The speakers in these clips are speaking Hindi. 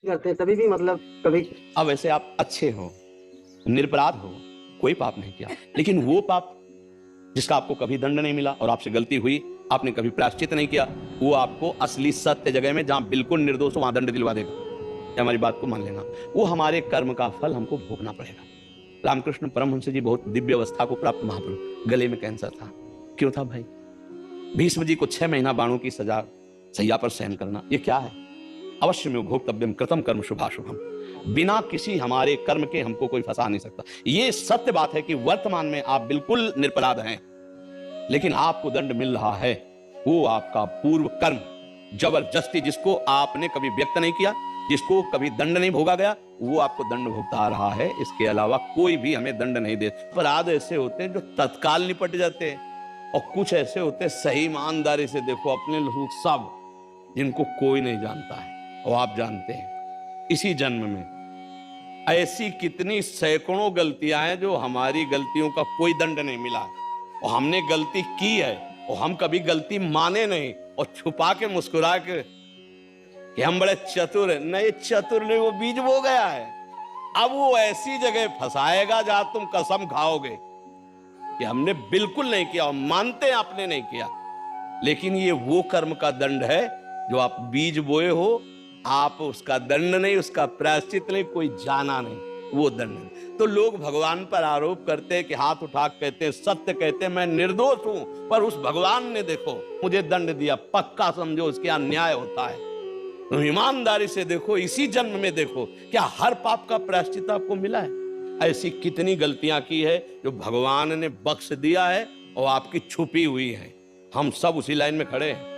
करते हैं तभी भी मतलब कभी। अब वैसे आप अच्छे हो, निरपराध हो, कोई पाप नहीं किया, लेकिन वो पाप जिसका आपको कभी दंड नहीं मिला और आपसे गलती हुई, आपने कभी प्रायश्चित नहीं किया, वो आपको असली सत्य जगह में जहां बिल्कुल निर्दोष हो वहां दंड दिलवा देगा। ये हमारी बात को मान लेना, वो हमारे कर्म का फल हमको भोगना पड़ेगा। रामकृष्ण परमहंस जी बहुत दिव्य अवस्था को प्राप्त महापुरुष, गले में कैंसर था। क्यों था भाई? भीष्म जी को 6 महीना बाणों की सजा सैया पर सहन करना, ये क्या है? अवश्य में भोक्तव्यम कृतम कर्म शुभाशुभम, बिना किसी हमारे कर्म के हमको कोई फंसा नहीं सकता। ये सत्य बात है कि वर्तमान में आप बिल्कुल निरपराध हैं, लेकिन आपको दंड मिल रहा है, वो आपका पूर्व कर्म जबरदस्ती, जिसको आपने कभी व्यक्त नहीं किया, जिसको कभी दंड नहीं भोगा गया, वो आपको दंड भुगता रहा है। इसके अलावा कोई भी हमें दंड नहीं दे। अपराध ऐसे होते हैं जो तत्काल निपट जाते हैं, और कुछ ऐसे होते हैं सही ईमानदारी से देखो अपने लोग सब, जिनको कोई नहीं जानता है और आप जानते हैं। इसी जन्म में ऐसी कितनी सैकड़ों गलतियां हैं जो हमारी गलतियों का कोई दंड नहीं मिला है, और हमने गलती की है और हम कभी गलती माने नहीं और छुपा के मुस्कुरा के कि हम बड़े चतुर हैं। नहीं, चतुर नहीं, वो बीज बो गया है। अब वो ऐसी जगह फंसाएगा जहां तुम कसम खाओगे कि हमने बिल्कुल नहीं किया, और मानते हैं आपने नहीं किया, लेकिन ये वो कर्म का दंड है जो आप बीज बोए हो। आप उसका दंड नहीं, उसका प्रायश्चित नहीं, कोई जाना नहीं, वो दंड नहीं। तो लोग भगवान पर आरोप करते हैं कि हाथ उठा कहते हैं, सत्य कहते हैं मैं निर्दोष हूं, पर उस भगवान ने देखो मुझे दंड दिया, पक्का समझो उसके यहां न्याय होता है। तो ईमानदारी से देखो, इसी जन्म में देखो, क्या हर पाप का प्रायश्चित आपको मिला है? ऐसी कितनी गलतियां की है जो भगवान ने बख्श दिया है और आपकी छुपी हुई है। हम सब उसी लाइन में खड़े हैं।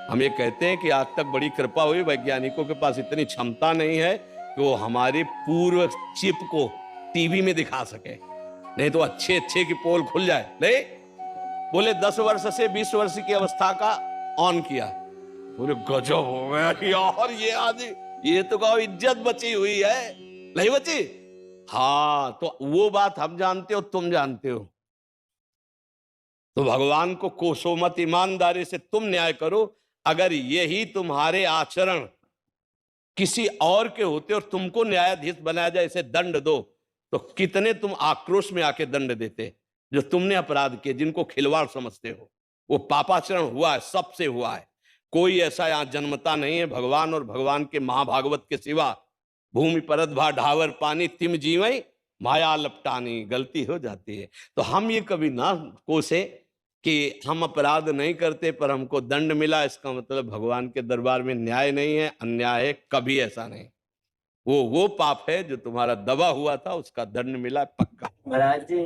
हम ये कहते हैं कि आज तक बड़ी कृपा हुई, वैज्ञानिकों के पास इतनी क्षमता नहीं है कि वो हमारे पूर्व चिप को टीवी में दिखा सके, नहीं तो अच्छे अच्छे की पोल खुल जाए। नहीं, बोले 10 वर्ष से 20 वर्ष की अवस्था का ऑन किया, बोले गजब हो गया यार, ये आज ये तो कहो इज्जत बची हुई है, नहीं बची? हाँ, तो वो बात हम जानते हो, तुम जानते हो। तो भगवान को कोसो मत, ईमानदारी से तुम न्याय करो। अगर यही तुम्हारे आचरण किसी और के होते और तुमको न्यायाधीश बनाया जाए, इसे दंड दो, तो कितने तुम आक्रोश में आके दंड देते। जो तुमने अपराध किए, जिनको खिलवाड़ समझते हो, वो पापाचरण हुआ है, सबसे हुआ है। कोई ऐसा यहां जन्मता नहीं है भगवान और भगवान के महाभागवत के सिवा। भूमि परत भा ढावर पानी तिम जीवई, माया लपटानी, गलती हो जाती है। तो हम ये कभी ना कोसे कि हम अपराध नहीं करते पर हमको दंड मिला, इसका मतलब भगवान के दरबार में न्याय नहीं है, अन्याय है, कभी ऐसा नहीं। वो पाप है जो तुम्हारा दबा हुआ था, उसका दंड मिला पक्का। महाराज जी